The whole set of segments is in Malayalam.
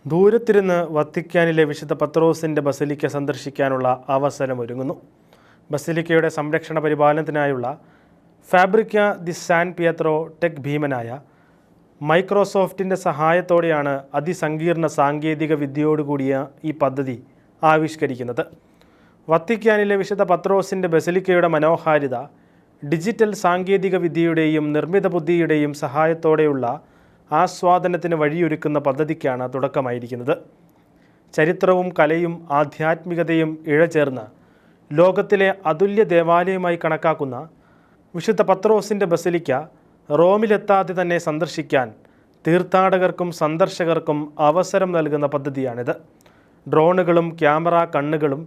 ദൂരത്തിരുന്ന് വത്തിക്കാനിലെ വിശുദ്ധ പത്രോസിൻ്റെ ബസലിക്ക സന്ദർശിക്കാനുള്ള അവസരമൊരുങ്ങുന്നു. ബസലിക്കയുടെ സംരക്ഷണ പരിപാലനത്തിനായുള്ള ഫാബ്രിക്ക ദി സാൻ പിയത്രോ ടെക് ഭീമനായ മൈക്രോസോഫ്റ്റിൻ്റെ സഹായത്തോടെയാണ് അതിസങ്കീർണ സാങ്കേതിക വിദ്യയോടുകൂടിയ ഈ പദ്ധതി ആവിഷ്കരിക്കുന്നത്. വത്തിക്കാനിലെ വിശുദ്ധ പത്രോസിൻ്റെ ബസലിക്കയുടെ മനോഹാരിത ഡിജിറ്റൽ സാങ്കേതിക വിദ്യയുടെയും നിർമ്മിത ബുദ്ധിയുടെയും സഹായത്തോടെയുള്ള ആസ്വാദനത്തിന് വഴിയൊരുക്കുന്ന പദ്ധതിക്കാണ് തുടക്കമായിരിക്കുന്നത്. ചരിത്രവും കലയും ആധ്യാത്മികതയും ഇഴചേർന്ന് ലോകത്തിലെ അതുല്യ ദേവാലയമായി കണക്കാക്കുന്ന വിശുദ്ധ പത്രോസിൻ്റെ ബസലിക്ക റോമിലെത്താതെ തന്നെ സന്ദർശിക്കാൻ തീർത്ഥാടകർക്കും സന്ദർശകർക്കും അവസരം നൽകുന്ന പദ്ധതിയാണിത്. ഡ്രോണുകളും ക്യാമറ കണ്ണുകളും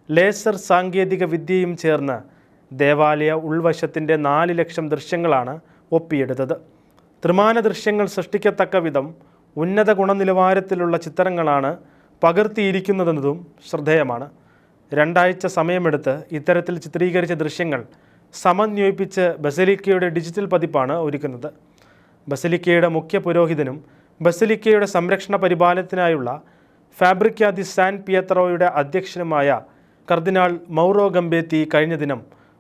ലേസർ സാങ്കേതിക വിദ്യയും ചേർന്ന് ദേവാലയ ഉൾവശത്തിൻ്റെ 4 ലക്ഷം ദൃശ്യങ്ങളാണ് ഒപ്പിയെടുത്തത്. ത്രിമാന ദൃശ്യങ്ങൾ സൃഷ്ടിക്കത്തക്ക വിധം ഉന്നത ഗുണനിലവാരത്തിലുള്ള ചിത്രങ്ങളാണ് പകർത്തിയിരിക്കുന്നതെന്നതും ശ്രദ്ധേയമാണ്. 2 ആഴ്ച സമയമെടുത്ത് ഇത്തരത്തിൽ ചിത്രീകരിച്ച ദൃശ്യങ്ങൾ സമന്വയിപ്പിച്ച് ബസലിക്കയുടെ ഡിജിറ്റൽ പതിപ്പാണ് ഒരുക്കുന്നത്. ബസലിക്കയുടെ മുഖ്യ പുരോഹിതനും ബസലിക്കയുടെ സംരക്ഷണ പരിപാലനത്തിനായുള്ള ഫാബ്രിക്ക ദി സാൻ പിയത്രോയുടെ അധ്യക്ഷനുമായ കർദിനാൾ മൗറോ ഗംബേത്തി കഴിഞ്ഞ ദിനം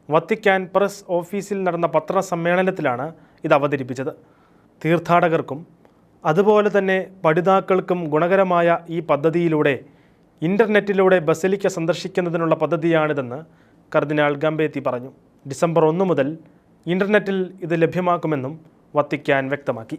വത്തിക്കാൻ പ്രസ് ഓഫീസിൽ നടന്ന പത്രസമ്മേളനത്തിലാണ് ഇത് അവതരിപ്പിച്ചത്. തീർത്ഥാടകർക്കും അതുപോലെ തന്നെ പഠിതാക്കൾക്കും ഗുണകരമായ ഈ പദ്ധതിയിലൂടെ ഇൻ്റർനെറ്റിലൂടെ ബസലിക്ക സന്ദർശിക്കുന്നതിനുള്ള പദ്ധതിയാണിതെന്ന് കർദിനാൾ ഗംബേത്തി പറഞ്ഞു. ഡിസംബർ 1 മുതൽ ഇൻ്റർനെറ്റിൽ ഇത് ലഭ്യമാക്കുമെന്നും വത്തിക്കാൻ വ്യക്തമാക്കി.